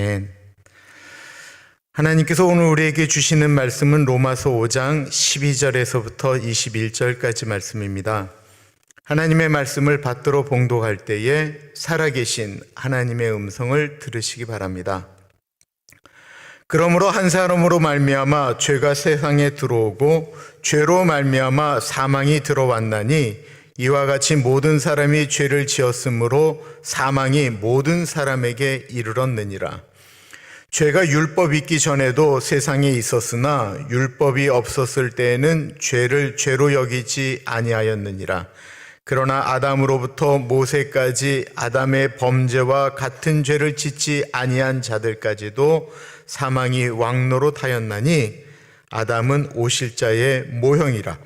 아멘. 하나님께서 오늘 우리에게 주시는 말씀은 로마서 5장 12절에서부터 21절까지 말씀입니다. 하나님의 말씀을 받들어 봉독할 때에 살아계신 하나님의 음성을 들으시기 바랍니다. 그러므로 한 사람으로 말미암아 죄가 세상에 들어오고 죄로 말미암아 사망이 들어왔나니 이와 같이 모든 사람이 죄를 지었으므로 사망이 모든 사람에게 이르렀느니라. 죄가 율법이 있기 전에도 세상에 있었으나 율법이 없었을 때에는 죄를 죄로 여기지 아니하였느니라. 그러나 아담으로부터 모세까지 아담의 범죄와 같은 죄를 짓지 아니한 자들까지도 사망이 왕노릇하였나니 아담은 오실자의 모형이라.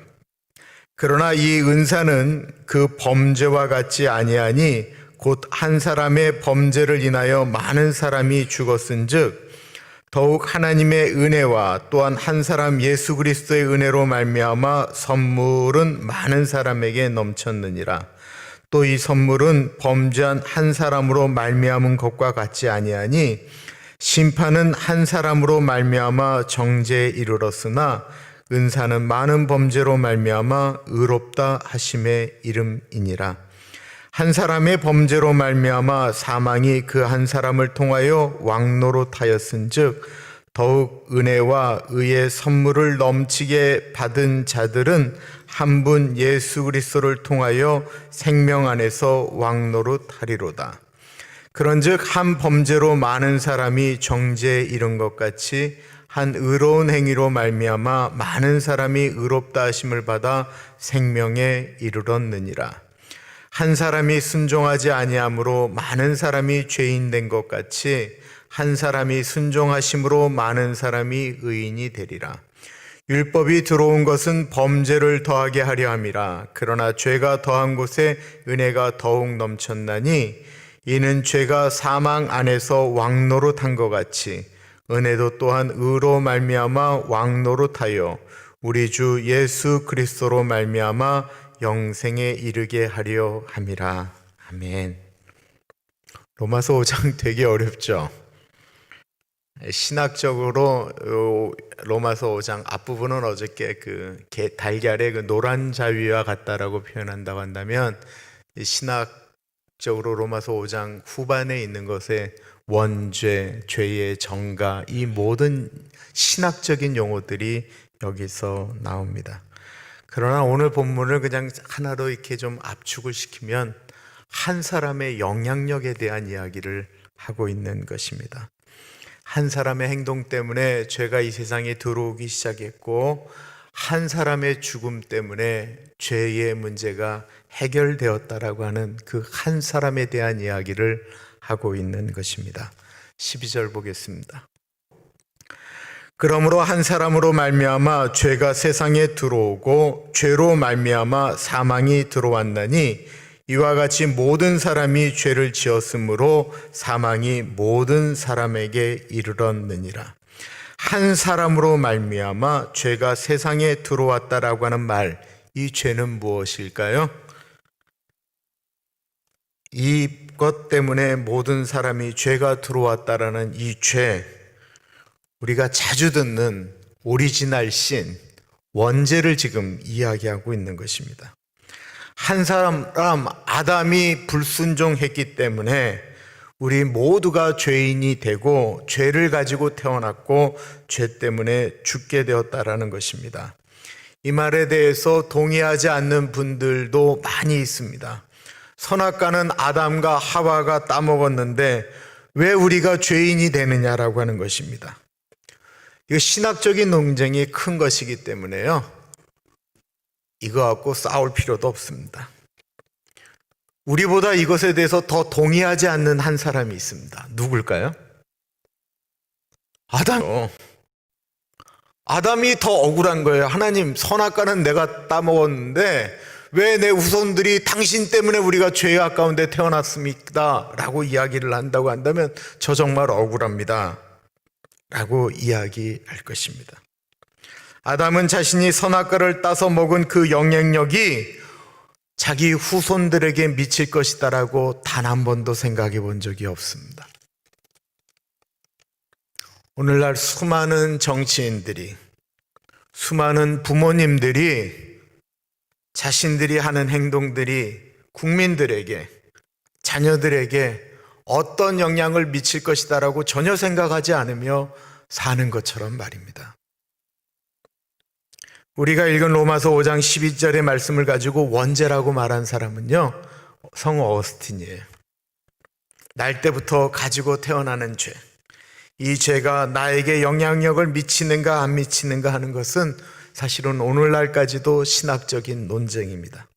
그러나 이 은사는 그 범죄와 같지 아니하니 곧 한 사람의 범죄를 인하여 많은 사람이 죽었은즉 더욱 하나님의 은혜와 또한 한 사람 예수 그리스도의 은혜로 말미암아 선물은 많은 사람에게 넘쳤느니라. 또 이 선물은 범죄한 한 사람으로 말미암은 것과 같지 아니하니 심판은 한 사람으로 말미암아 정죄에 이르렀으나 은사는 많은 범죄로 말미암아 의롭다 하심의 이름이니라. 한 사람의 범죄로 말미암아 사망이 그 한 사람을 통하여 왕노릇하였은즉 더욱 은혜와 의의 선물을 넘치게 받은 자들은 한 분 예수 그리스도를 통하여 생명 안에서 왕노릇하리로다. 그런즉 한 범죄로 많은 사람이 정죄에 이른 것 같이 한 의로운 행위로 말미암아 많은 사람이 의롭다 하심을 받아 생명에 이르렀느니라. 한 사람이 순종하지 아니함으로 많은 사람이 죄인 된 것 같이 한 사람이 순종하심으로 많은 사람이 의인이 되리라. 율법이 들어온 것은 범죄를 더하게 하려 함이라. 그러나 죄가 더한 곳에 은혜가 더욱 넘쳤나니 이는 죄가 사망 안에서 왕노릇한 것 같이 은혜도 또한 의로 말미암아 왕노릇하여 우리 주 예수 그리스도로 말미암아 영생에 이르게 하려 함이라. 아멘. 로마서 5장 되게 어렵죠? 신학적으로 로마서 5장 앞부분은 어저께 그 달걀의 그 노란 자위와 같다라고 표현한다고 한다면 신학적으로 로마서 5장 후반에 있는 것에 원죄, 죄의 정가, 이 모든 신학적인 용어들이 여기서 나옵니다. 그러나 오늘 본문을 그냥 하나로 이렇게 좀 압축을 시키면 한 사람의 영향력에 대한 이야기를 하고 있는 것입니다. 한 사람의 행동 때문에 죄가 이 세상에 들어오기 시작했고 한 사람의 죽음 때문에 죄의 문제가 해결되었다라고 하는 그 한 사람에 대한 이야기를 하고 있는 것입니다. 12절 보겠습니다. 그러므로 한 사람으로 말미암아 죄가 세상에 들어오고 죄로 말미암아 사망이 들어왔나니 이와 같이 모든 사람이 죄를 지었으므로 사망이 모든 사람에게 이르렀느니라. 한 사람으로 말미암아 죄가 세상에 들어왔다라고 하는 말, 이 죄는 무엇일까요? 이것 때문에 모든 사람이 죄가 들어왔다라는 이 죄, 우리가 자주 듣는 오리지널 신, 원죄를 지금 이야기하고 있는 것입니다. 한 사람 아담이 불순종했기 때문에 우리 모두가 죄인이 되고 죄를 가지고 태어났고 죄 때문에 죽게 되었다라는 것입니다. 이 말에 대해서 동의하지 않는 분들도 많이 있습니다. 선악과는 아담과 하와가 따먹었는데 왜 우리가 죄인이 되느냐라고 하는 것입니다. 이거 신학적인 논쟁이 큰 것이기 때문에요, 이거 갖고 싸울 필요도 없습니다. 우리보다 이것에 대해서 더 동의하지 않는 한 사람이 있습니다. 누굴까요? 아담이 더 억울한 거예요. 하나님, 선악과는 내가 따먹었는데 왜 내 후손들이 당신 때문에 우리가 죄의 가운데 태어났습니까? 라고 이야기를 한다고 한다면 저 정말 억울합니다 라고 이야기할 것입니다. 아담은 자신이 선악과를 따서 먹은 그 영향력이 자기 후손들에게 미칠 것이다라고 단 한 번도 생각해 본 적이 없습니다. 오늘날 수많은 정치인들이, 수많은 부모님들이 자신들이 하는 행동들이 국민들에게, 자녀들에게 어떤 영향을 미칠 것이다라고 전혀 생각하지 않으며 사는 것처럼 말입니다. 우리가 읽은 로마서 5장 12절의 말씀을 가지고 원죄라고 말한 사람은요, 성 어거스틴이에요. 날 때부터 가지고 태어나는 죄, 이 죄가 나에게 영향력을 미치는가 안 미치는가 하는 것은 사실은 오늘날까지도 신학적인 논쟁입니다.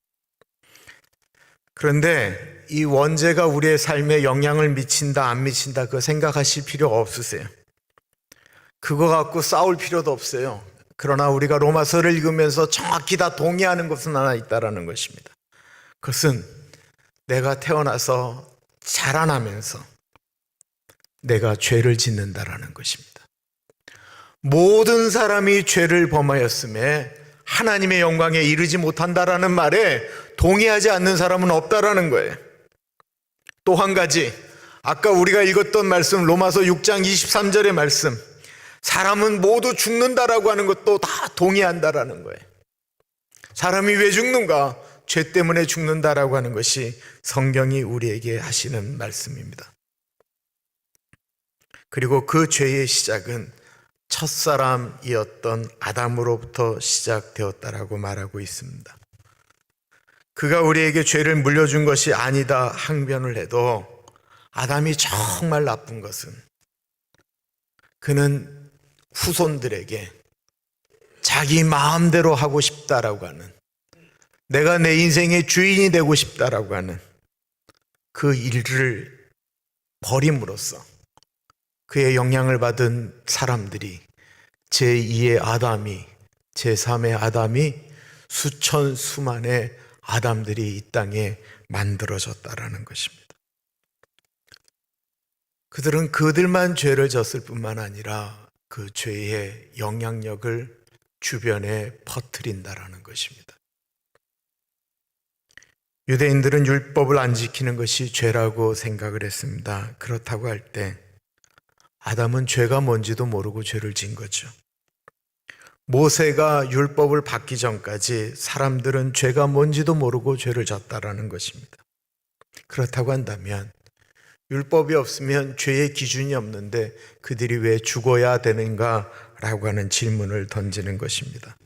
그런데 이 원죄가 우리의 삶에 영향을 미친다 안 미친다 그거 생각하실 필요 없으세요. 그거 갖고 싸울 필요도 없어요. 그러나 우리가 로마서를 읽으면서 정확히 다 동의하는 것은 하나 있다는 것입니다. 그것은 내가 태어나서 자라나면서 내가 죄를 짓는다라는 것입니다. 모든 사람이 죄를 범하였음에 하나님의 영광에 이르지 못한다라는 말에 동의하지 않는 사람은 없다라는 거예요. 또 한 가지, 아까 우리가 읽었던 말씀 로마서 6장 23절의 말씀, 사람은 모두 죽는다라고 하는 것도 다 동의한다라는 거예요. 사람이 왜 죽는가? 죄 때문에 죽는다라고 하는 것이 성경이 우리에게 하시는 말씀입니다. 그리고 그 죄의 시작은 첫사람이었던 아담으로부터 시작되었다라고 말하고 있습니다. 그가 우리에게 죄를 물려준 것이 아니다 항변을 해도 아담이 정말 나쁜 것은 그는 후손들에게 자기 마음대로 하고 싶다라고 하는, 내가 내 인생의 주인이 되고 싶다라고 하는 그 일을 버림으로써 그의 영향을 받은 사람들이 제2의 아담이, 제3의 아담이 수천 수만의 아담들이 이 땅에 만들어졌다라는 것입니다. 그들은 그들만 죄를 졌을 뿐만 아니라 그 죄의 영향력을 주변에 퍼뜨린다라는 것입니다. 유대인들은 율법을 안 지키는 것이 죄라고 생각을 했습니다. 그렇다고 할 때 아담은 죄가 뭔지도 모르고 죄를 진 거죠. 모세가 율법을 받기 전까지 사람들은 죄가 뭔지도 모르고 죄를 졌다라는 것입니다. 그렇다고 한다면 율법이 없으면 죄의 기준이 없는데 그들이 왜 죽어야 되는가라고 하는 질문을 던지는 것입니다.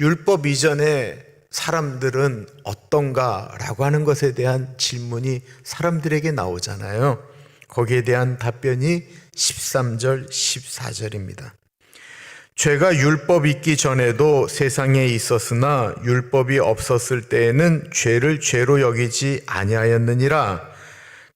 율법 이전에 사람들은 어떤가라고 하는 것에 대한 질문이 사람들에게 나오잖아요. 거기에 대한 답변이 13절, 14절입니다. 죄가 율법 있기 전에도 세상에 있었으나 율법이 없었을 때에는 죄를 죄로 여기지 아니하였느니라.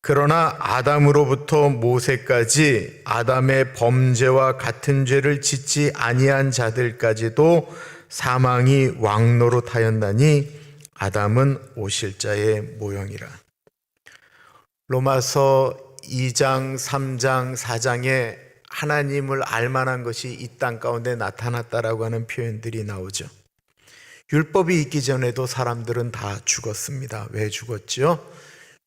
그러나 아담으로부터 모세까지 아담의 범죄와 같은 죄를 짓지 아니한 자들까지도 사망이 왕노릇하였나니 아담은 오실자의 모형이라. 로마서 2장, 3장, 4장에 하나님을 알만한 것이 이 땅 가운데 나타났다라고 하는 표현들이 나오죠. 율법이 있기 전에도 사람들은 다 죽었습니다. 왜 죽었죠?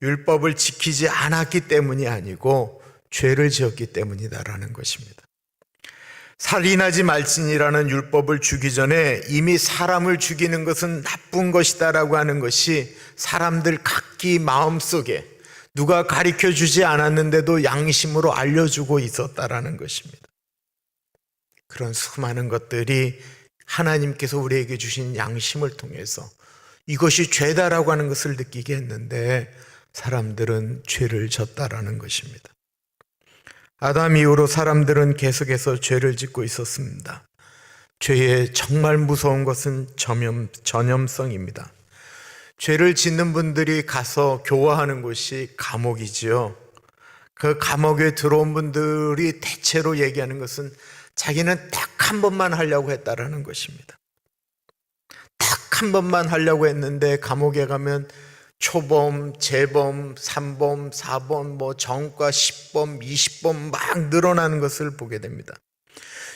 율법을 지키지 않았기 때문이 아니고 죄를 지었기 때문이다라는 것입니다. 살인하지 말지니라는 율법을 주기 전에 이미 사람을 죽이는 것은 나쁜 것이다라고 하는 것이 사람들 각기 마음속에 누가 가르쳐 주지 않았는데도 양심으로 알려주고 있었다라는 것입니다. 그런 수많은 것들이 하나님께서 우리에게 주신 양심을 통해서 이것이 죄다라고 하는 것을 느끼게 했는데 사람들은 죄를 졌다라는 것입니다. 아담 이후로 사람들은 계속해서 죄를 짓고 있었습니다. 죄의 정말 무서운 것은 전염성입니다. 죄를 짓는 분들이 가서 교화하는 곳이 감옥이지요. 그 감옥에 들어온 분들이 대체로 얘기하는 것은 자기는 딱 한 번만 하려고 했다라는 것입니다. 딱 한 번만 하려고 했는데 감옥에 가면 초범, 재범, 3범, 4범, 정과 10범, 20범 막 늘어나는 것을 보게 됩니다.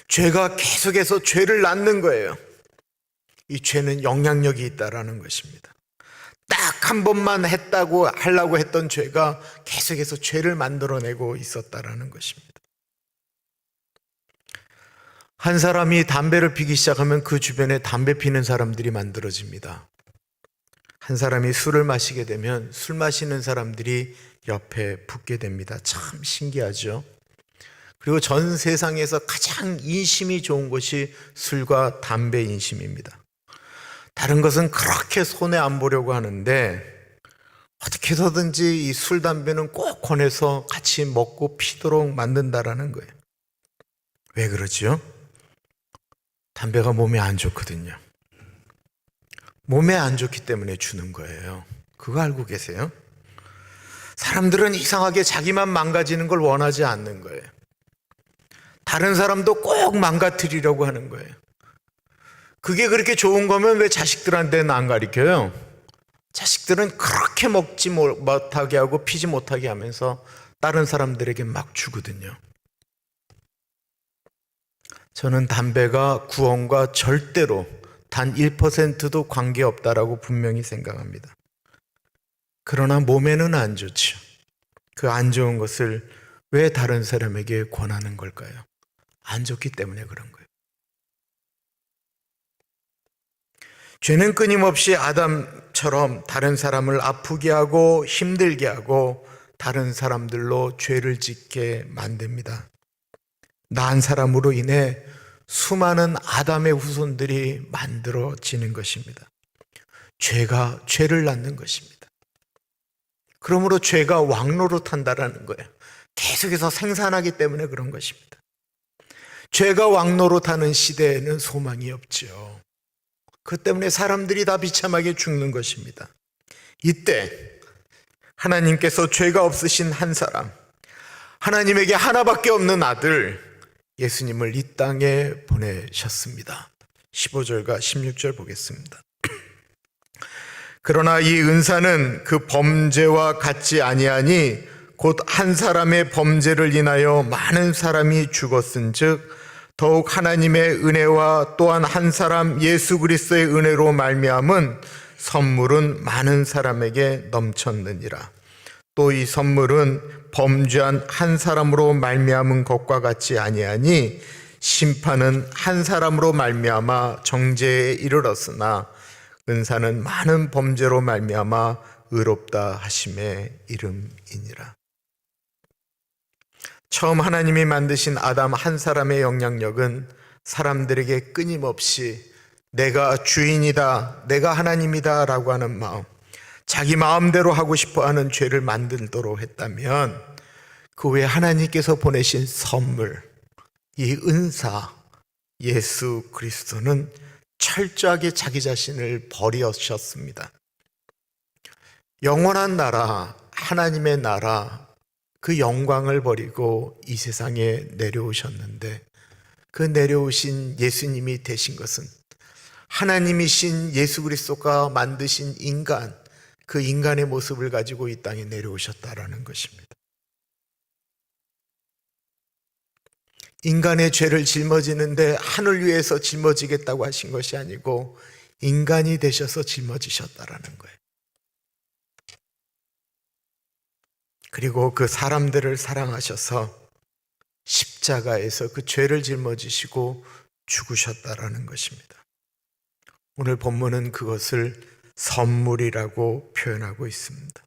죄가 계속해서 죄를 낳는 거예요. 이 죄는 영향력이 있다라는 것입니다. 딱 한 번만 하려고 했던 죄가 계속해서 죄를 만들어내고 있었다라는 것입니다. 한 사람이 담배를 피기 시작하면 그 주변에 담배 피는 사람들이 만들어집니다. 한 사람이 술을 마시게 되면 술 마시는 사람들이 옆에 붙게 됩니다. 참 신기하죠? 그리고 전 세상에서 가장 인심이 좋은 것이 술과 담배 인심입니다. 다른 것은 그렇게 손해 안 보려고 하는데 어떻게 해서든지 이 술, 담배는 꼭 권해서 같이 먹고 피도록 만든다라는 거예요. 왜 그러지요? 담배가 몸에 안 좋거든요. 몸에 안 좋기 때문에 주는 거예요. 그거 알고 계세요? 사람들은 이상하게 자기만 망가지는 걸 원하지 않는 거예요. 다른 사람도 꼭 망가뜨리려고 하는 거예요. 그게 그렇게 좋은 거면 왜 자식들한테는 안 가르쳐요? 자식들은 그렇게 먹지 못하게 하고 피지 못하게 하면서 다른 사람들에게 막 주거든요. 저는 담배가 구원과 절대로 단 1%도 관계없다라고 분명히 생각합니다. 그러나 몸에는 안 좋죠. 그 안 좋은 것을 왜 다른 사람에게 권하는 걸까요? 안 좋기 때문에 그런 거예요. 죄는 끊임없이 아담처럼 다른 사람을 아프게 하고 힘들게 하고 다른 사람들로 죄를 짓게 만듭니다. 난 사람으로 인해 수많은 아담의 후손들이 만들어지는 것입니다. 죄가 죄를 낳는 것입니다. 그러므로 죄가 왕노릇한다라는 거예요. 계속해서 생산하기 때문에 그런 것입니다. 죄가 왕노릇하는 시대에는 소망이 없죠. 그 때문에 사람들이 다 비참하게 죽는 것입니다. 이때 하나님께서 죄가 없으신 한 사람, 하나님에게 하나밖에 없는 아들 예수님을 이 땅에 보내셨습니다. 15절과 16절 보겠습니다. 그러나 이 은사는 그 범죄와 같지 아니하니 곧 한 사람의 범죄를 인하여 많은 사람이 죽었은즉 더욱 하나님의 은혜와 또한 한 사람 예수 그리스도의 은혜로 말미암은 선물은 많은 사람에게 넘쳤느니라. 또 이 선물은 범죄한 한 사람으로 말미암은 것과 같지 아니하니 심판은 한 사람으로 말미암아 정죄에 이르렀으나 은사는 많은 범죄로 말미암아 의롭다 하심의 이름이니라. 처음 하나님이 만드신 아담 한 사람의 영향력은 사람들에게 끊임없이 내가 주인이다, 내가 하나님이다 라고 하는 마음, 자기 마음대로 하고 싶어하는 죄를 만들도록 했다면 그 외에 하나님께서 보내신 선물, 이 은사 예수 그리스도는 철저하게 자기 자신을 버리셨습니다. 영원한 나라, 하나님의 나라, 그 영광을 버리고 이 세상에 내려오셨는데 그 내려오신 예수님이 되신 것은 하나님이신 예수 그리스도가 만드신 인간, 그 인간의 모습을 가지고 이 땅에 내려오셨다라는 것입니다. 인간의 죄를 짊어지는데 하늘 위에서 짊어지겠다고 하신 것이 아니고 인간이 되셔서 짊어지셨다라는 거예요. 그리고 그 사람들을 사랑하셔서 십자가에서 그 죄를 짊어지시고 죽으셨다라는 것입니다. 오늘 본문은 그것을 선물이라고 표현하고 있습니다.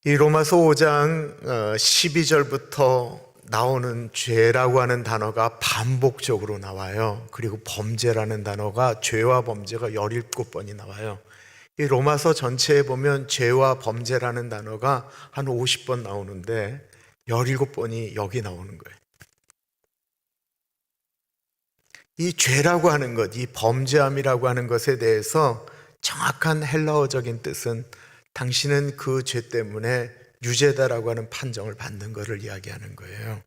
이 로마서 5장 12절부터 나오는 죄라고 하는 단어가 반복적으로 나와요. 그리고 범죄라는 단어가 죄와 범죄가 17번이 나와요. 이 로마서 전체에 보면 죄와 범죄라는 단어가 한 50번 나오는데 17번이 여기 나오는 거예요. 이 죄라고 하는 것, 이 범죄함이라고 하는 것에 대해서 정확한 헬라어적인 뜻은 당신은 그 죄 때문에 유죄다라고 하는 판정을 받는 것을 이야기하는 거예요.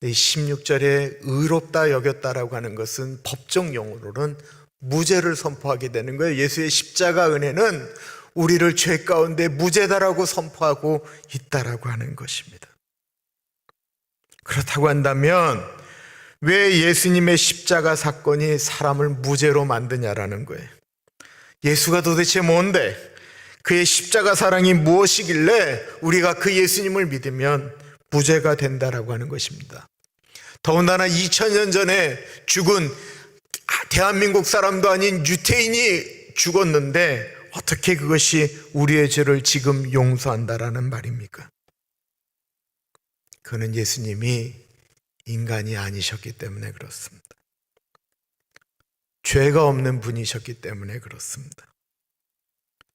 이 16절에 의롭다 여겼다라고 하는 것은 법적 용어로는 무죄를 선포하게 되는 거예요. 예수의 십자가 은혜는 우리를 죄 가운데 무죄다라고 선포하고 있다라고 하는 것입니다. 그렇다고 한다면 왜 예수님의 십자가 사건이 사람을 무죄로 만드냐라는 거예요. 예수가 도대체 뭔데? 그의 십자가 사랑이 무엇이길래 우리가 그 예수님을 믿으면 무죄가 된다라고 하는 것입니다. 더군다나 2000년 전에 죽은 대한민국 사람도 아닌 유태인이 죽었는데 어떻게 그것이 우리의 죄를 지금 용서한다라는 말입니까? 그는 예수님이 인간이 아니셨기 때문에 그렇습니다. 죄가 없는 분이셨기 때문에 그렇습니다.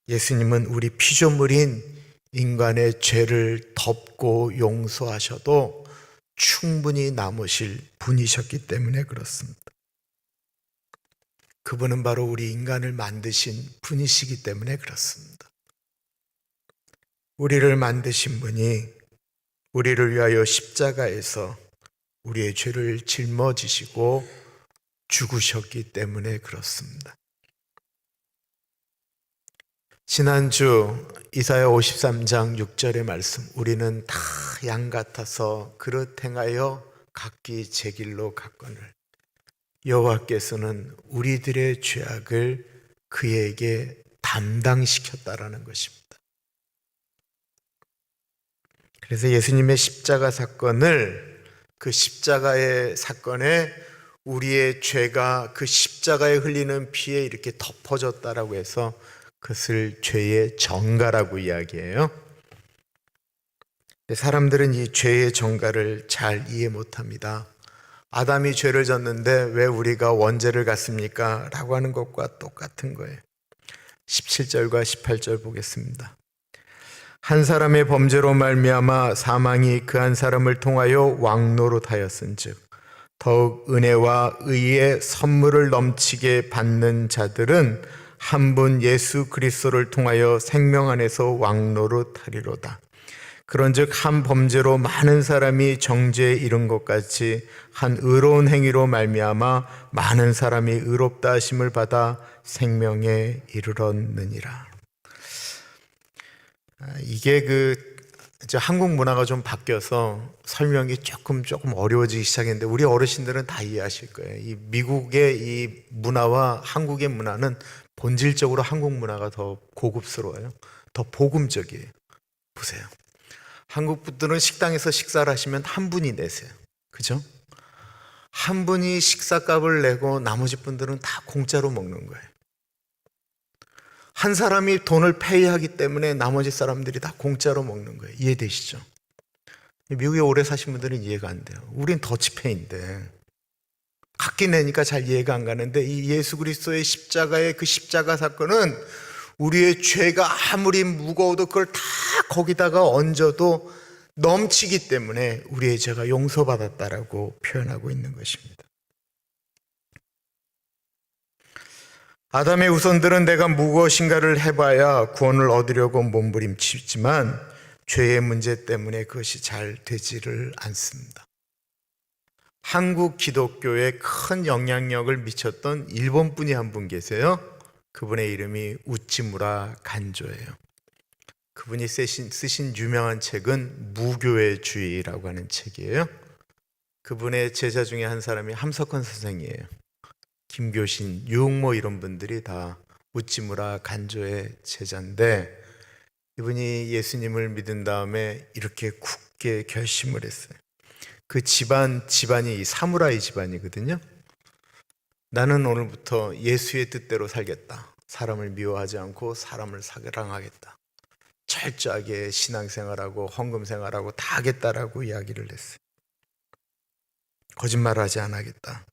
예수님은 우리 피조물인 인간의 죄를 덮고 용서하셔도 충분히 남으실 분이셨기 때문에 그렇습니다. 그분은 바로 우리 인간을 만드신 분이시기 때문에 그렇습니다. 우리를 만드신 분이 우리를 위하여 십자가에서 우리의 죄를 짊어지시고 죽으셨기 때문에 그렇습니다. 지난주 이사야 53장 6절의 말씀, 우리는 다 양 같아서 그릇 행하여 각기 제 길로 갔거늘 여호와께서는 우리들의 죄악을 그에게 담당시켰다라는 것입니다. 그래서 예수님의 십자가 사건을, 그 십자가의 사건에 우리의 죄가 그 십자가에 흘리는 피에 이렇게 덮어졌다라고 해서 그것을 죄의 정가라고 이야기해요. 사람들은 이 죄의 정가를 잘 이해 못합니다. 아담이 죄를 졌는데 왜 우리가 원죄를 갚습니까? 라고 하는 것과 똑같은 거예요. 17절과 18절 보겠습니다. 한 사람의 범죄로 말미암아 사망이 그 한 사람을 통하여 왕노릇하였은즉 더욱 은혜와 의의 선물을 넘치게 받는 자들은 한 분 예수 그리스도를 통하여 생명 안에서 왕노릇하리로다. 그런즉 한 범죄로 많은 사람이 정죄에 이른 것 같이 한 의로운 행위로 말미암아 많은 사람이 의롭다 하심을 받아 생명에 이르렀느니라. 이게 이제 한국 문화가 좀 바뀌어서 설명이 조금 어려워지기 시작했는데 우리 어르신들은 다 이해하실 거예요. 이 미국의 이 문화와 한국의 문화는 본질적으로 한국 문화가 더 고급스러워요. 더 복음적이에요. 보세요. 한국 분들은 식당에서 식사를 하시면 한 분이 내세요. 그죠? 한 분이 식사값을 내고 나머지 분들은 다 공짜로 먹는 거예요. 한 사람이 돈을 페이하기 때문에 나머지 사람들이 다 공짜로 먹는 거예요. 이해되시죠? 미국에 오래 사신 분들은 이해가 안 돼요. 우린 더치페이인데 갖게 내니까 잘 이해가 안 가는데 이 예수 그리스도의 십자가의 그 십자가 사건은 우리의 죄가 아무리 무거워도 그걸 다 거기다가 얹어도 넘치기 때문에 우리의 죄가 용서받았다라고 표현하고 있는 것입니다. 아담의 후손들은 내가 무엇인가를 해봐야 구원을 얻으려고 몸부림치지만 죄의 문제 때문에 그것이 잘 되지를 않습니다. 한국 기독교에 큰 영향력을 미쳤던 일본 분이 한 분 계세요. 그분의 이름이 우찌무라 간조예요. 그분이 쓰신 유명한 책은 무교회주의라고 하는 책이에요. 그분의 제자 중에 한 사람이 함석헌 선생이에요. 김교신, 유흥모 이런 분들이 다 우찌무라 간조의 제자인데 이분이 예수님을 믿은 다음에 이렇게 굳게 결심을 했어요. 그 집안이 사무라이 집안이거든요. 나는 오늘부터 예수의 뜻대로 살겠다. 사람을 미워하지 않고 사람을 사랑하겠다. 철저하게 신앙생활하고 헌금생활하고 다 하겠다라고 이야기를 했어요. 거짓말하지 않겠다.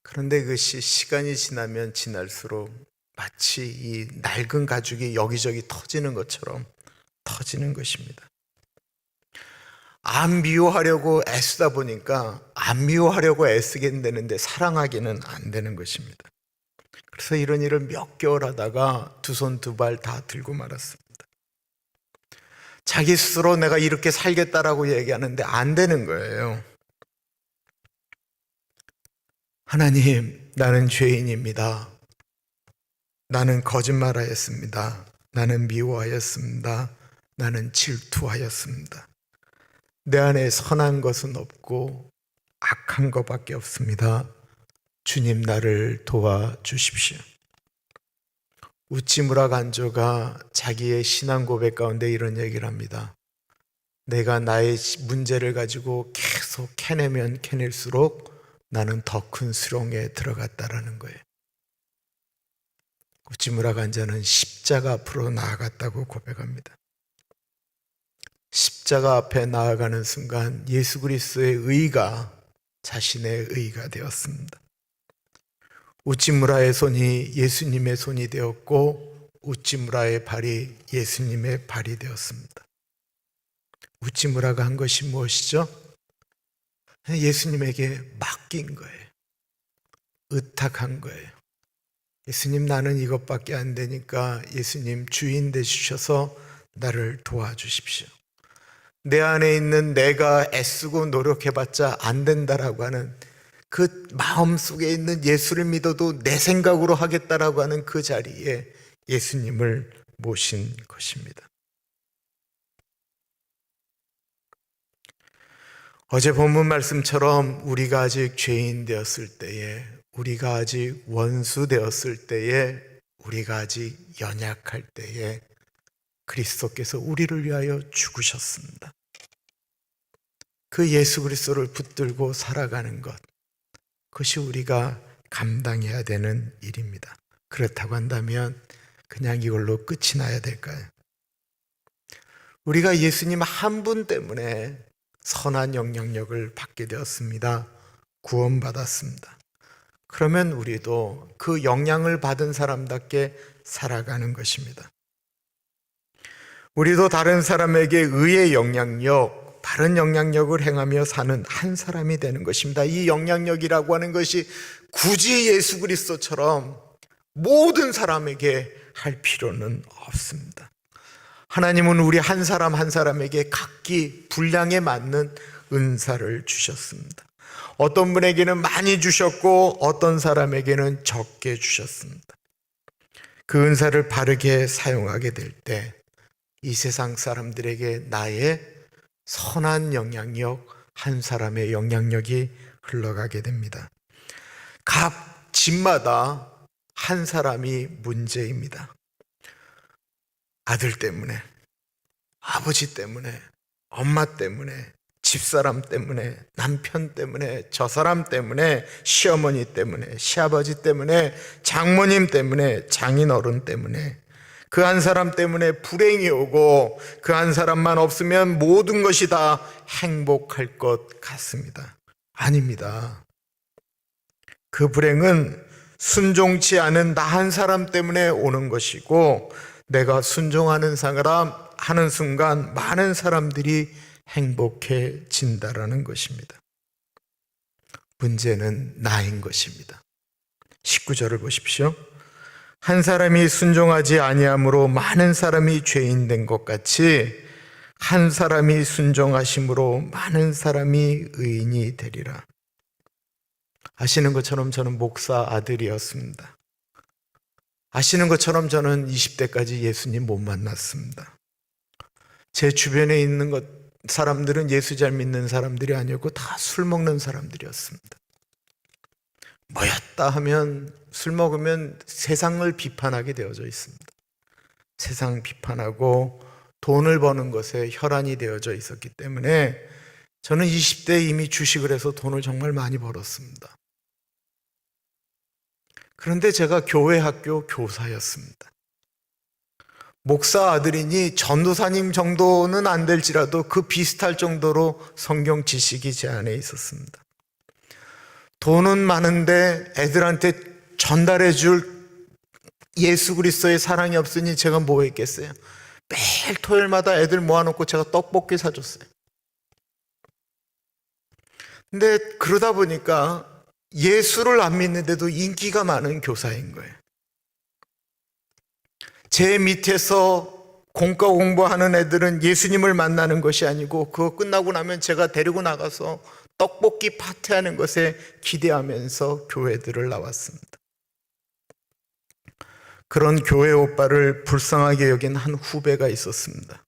그런데 그것이 시간이 지나면 지날수록 마치 이 낡은 가죽이 여기저기 터지는 것처럼 터지는 것입니다. 안 미워하려고 애쓰다 보니까 안 미워하려고 애쓰게 되는데 사랑하기는 안 되는 것입니다. 그래서 이런 일을 몇 개월 하다가 두 손 두 발 다 들고 말았습니다. 자기 스스로 내가 이렇게 살겠다라고 얘기하는데 안 되는 거예요. 하나님, 나는 죄인입니다. 나는 거짓말하였습니다. 나는 미워하였습니다. 나는 질투하였습니다. 내 안에 선한 것은 없고 악한 것밖에 없습니다. 주님, 나를 도와주십시오. 우찌무라 간조가 자기의 신앙 고백 가운데 이런 얘기를 합니다. 내가 나의 문제를 가지고 계속 계속 캐내면 캐낼수록 나는 더 큰 수렁에 들어갔다라는 거예요. 우찌무라 간자는 십자가 앞으로 나아갔다고 고백합니다. 십자가 앞에 나아가는 순간 예수 그리스도의 의가 자신의 의가 되었습니다. 우찌무라의 손이 예수님의 손이 되었고 우찌무라의 발이 예수님의 발이 되었습니다. 우찌무라가 한 것이 무엇이죠? 예수님에게 맡긴 거예요. 의탁한 거예요. 예수님, 나는 이것밖에 안 되니까 예수님 주인 되주셔서 나를 도와주십시오. 내 안에 있는 내가 애쓰고 노력해봤자 안 된다라고 하는 그 마음속에 있는 예수를 믿어도 내 생각으로 하겠다라고 하는 그 자리에 예수님을 모신 것입니다. 어제 본문 말씀처럼 우리가 아직 죄인 되었을 때에, 우리가 아직 원수 되었을 때에, 우리가 아직 연약할 때에 그리스도께서 우리를 위하여 죽으셨습니다. 그 예수 그리스도를 붙들고 살아가는 것, 그것이 우리가 감당해야 되는 일입니다. 그렇다고 한다면 그냥 이걸로 끝이 나야 될까요? 우리가 예수님 한 분 때문에 선한 영향력을 받게 되었습니다. 구원받았습니다. 그러면 우리도 그 영향을 받은 사람답게 살아가는 것입니다. 우리도 다른 사람에게 의의 영향력, 바른 영향력을 행하며 사는 한 사람이 되는 것입니다. 이 영향력이라고 하는 것이 굳이 예수 그리스도처럼 모든 사람에게 할 필요는 없습니다. 하나님은 우리 한 사람 한 사람에게 각기 분량에 맞는 은사를 주셨습니다. 어떤 분에게는 많이 주셨고 어떤 사람에게는 적게 주셨습니다. 그 은사를 바르게 사용하게 될 때 이 세상 사람들에게 나의 선한 영향력, 한 사람의 영향력이 흘러가게 됩니다. 각 집마다 한 사람이 문제입니다. 아들 때문에, 아버지 때문에, 엄마 때문에, 집사람 때문에, 남편 때문에, 저 사람 때문에, 시어머니 때문에, 시아버지 때문에, 장모님 때문에, 장인어른 때문에, 그 한 사람 때문에 불행이 오고 그 한 사람만 없으면 모든 것이 다 행복할 것 같습니다. 아닙니다. 그 불행은 순종치 않은 나 한 사람 때문에 오는 것이고, 내가 순종하는 사람 하는 순간 많은 사람들이 행복해진다라는 것입니다. 문제는 나인 것입니다. 19절을 보십시오. 한 사람이 순종하지 아니함으로 많은 사람이 죄인 된 것 같이 한 사람이 순종하심으로 많은 사람이 의인이 되리라. 아시는 것처럼 저는 목사 아들이었습니다. 아시는 것처럼 저는 20대까지 예수님 못 만났습니다. 제 주변에 있는 사람들은 예수 잘 믿는 사람들이 아니었고 다 술 먹는 사람들이었습니다. 뭐였다 하면 술 먹으면 세상을 비판하게 되어져 있습니다. 세상 비판하고 돈을 버는 것에 혈안이 되어져 있었기 때문에 저는 20대에 이미 주식을 해서 돈을 정말 많이 벌었습니다. 그런데 제가 교회 학교 교사였습니다. 목사 아들이니 전도사님 정도는 안 될지라도 그 비슷할 정도로 성경 지식이 제 안에 있었습니다. 돈은 많은데 애들한테 전달해 줄 예수 그리스도의 사랑이 없으니 제가 뭐 했겠어요? 매일 토요일마다 애들 모아놓고 제가 떡볶이 사줬어요. 근데 그러다 보니까 예수를 안 믿는데도 인기가 많은 교사인 거예요. 제 밑에서 공과 공부하는 애들은 예수님을 만나는 것이 아니고 그거 끝나고 나면 제가 데리고 나가서 떡볶이 파티하는 것에 기대하면서 교회들을 나왔습니다. 그런 교회 오빠를 불쌍하게 여긴 한 후배가 있었습니다.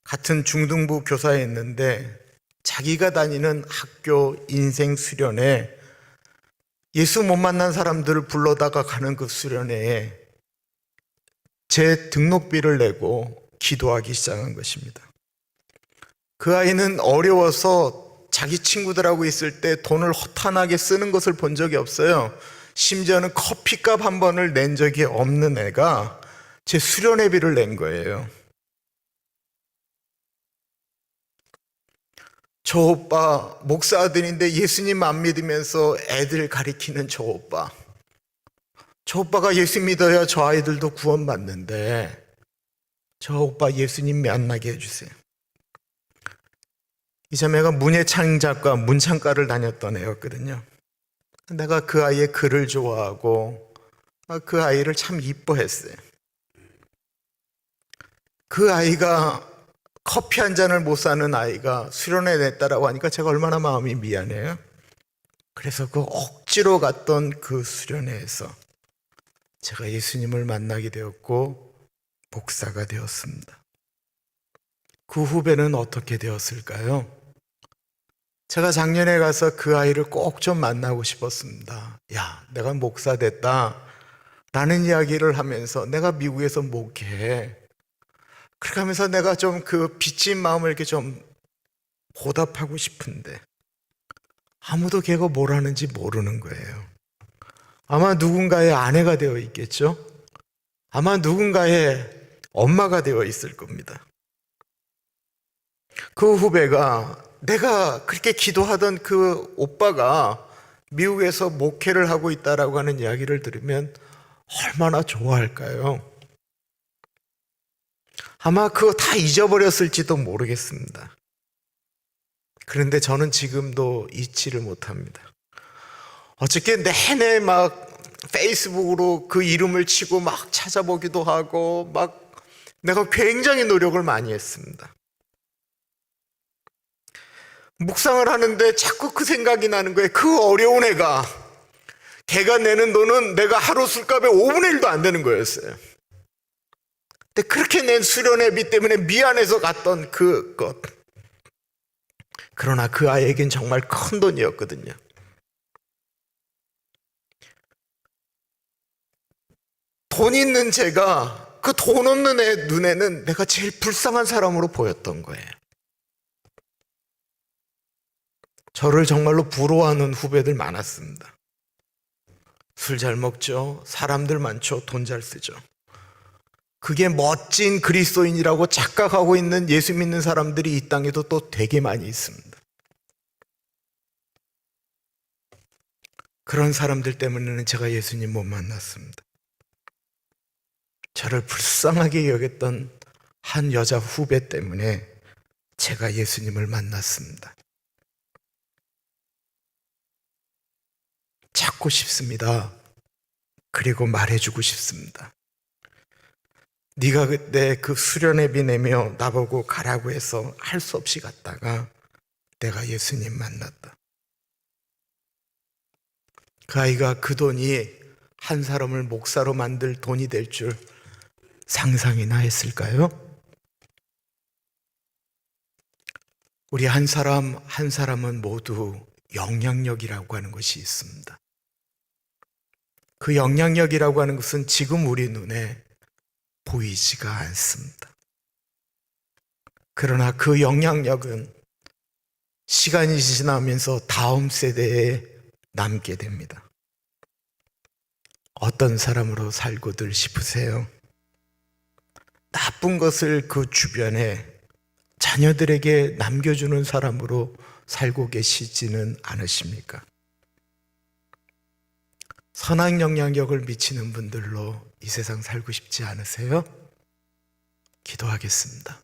같은 중등부 교사였는데 자기가 다니는 학교 인생 수련회, 예수 못 만난 사람들을 불러다가 가는 그 수련회에 제 등록비를 내고 기도하기 시작한 것입니다. 그 아이는 어려워서 자기 친구들하고 있을 때 돈을 허탄하게 쓰는 것을 본 적이 없어요. 심지어는 커피값 한 번을 낸 적이 없는 애가 제 수련회비를 낸 거예요. 저 오빠 목사 아들인데 예수님 안 믿으면서 애들 가리키는 저 오빠가 예수 믿어야 저 아이들도 구원받는데 저 오빠 예수님 만나게 해주세요. 이 자매가 문예창작과 문창과를 다녔던 애였거든요. 내가 그 아이의 글을 좋아하고 그 아이를 참 이뻐했어요. 그 아이가 커피 한 잔을 못 사는 아이가 수련회 냈다라고 하니까 제가 얼마나 마음이 미안해요. 그래서 그 억지로 갔던 그 수련회에서 제가 예수님을 만나게 되었고 목사가 되었습니다. 그 후배는 어떻게 되었을까요? 제가 작년에 가서 그 아이를 꼭 좀 만나고 싶었습니다. 야, 내가 목사 됐다 라는 이야기를 하면서 내가 미국에서 목회해. 그렇게 하면서 내가 좀 그 빚진 마음을 이렇게 좀 보답하고 싶은데 아무도 걔가 뭘 하는지 모르는 거예요. 아마 누군가의 아내가 되어 있겠죠? 아마 누군가의 엄마가 되어 있을 겁니다. 그 후배가 내가 그렇게 기도하던 그 오빠가 미국에서 목회를 하고 있다라고 하는 이야기를 들으면 얼마나 좋아할까요? 아마 그거 다 잊어버렸을지도 모르겠습니다. 그런데 저는 지금도 잊지를 못합니다. 어저께 내내 막 페이스북으로 그 이름을 치고 막 찾아보기도 하고 막 내가 굉장히 노력을 많이 했습니다. 묵상을 하는데 자꾸 그 생각이 나는 거예요. 그 어려운 애가 걔가 내는 돈은 내가 하루 술값의 5분의 1도 안 되는 거였어요. 근데 그렇게 낸 수련회비 때문에 미안해서 갔던 그것. 그러나 그 아이에겐 정말 큰 돈이었거든요. 돈 있는 제가 그 돈 없는 애 눈에는 내가 제일 불쌍한 사람으로 보였던 거예요. 저를 정말로 부러워하는 후배들 많았습니다. 술 잘 먹죠. 사람들 많죠. 돈 잘 쓰죠. 그게 멋진 그리스도인이라고 착각하고 있는 예수 믿는 사람들이 이 땅에도 또 되게 많이 있습니다. 그런 사람들 때문에는 제가 예수님 못 만났습니다. 저를 불쌍하게 여겼던 한 여자 후배 때문에 제가 예수님을 만났습니다. 찾고 싶습니다. 그리고 말해주고 싶습니다. 네가 그때 그 수련회비 내며 나보고 가라고 해서 할 수 없이 갔다가 내가 예수님 만났다. 그 아이가 그 돈이 한 사람을 목사로 만들 돈이 될 줄 상상이나 했을까요? 우리 한 사람 한 사람은 모두 영향력이라고 하는 것이 있습니다. 그 영향력이라고 하는 것은 지금 우리 눈에 보이지가 않습니다. 그러나 그 영향력은 시간이 지나면서 다음 세대에 남게 됩니다. 어떤 사람으로 살고들 싶으세요? 나쁜 것을 그 주변에 자녀들에게 남겨주는 사람으로 살고 계시지는 않으십니까? 선한 영향력을 미치는 분들로 이 세상 살고 싶지 않으세요? 기도하겠습니다.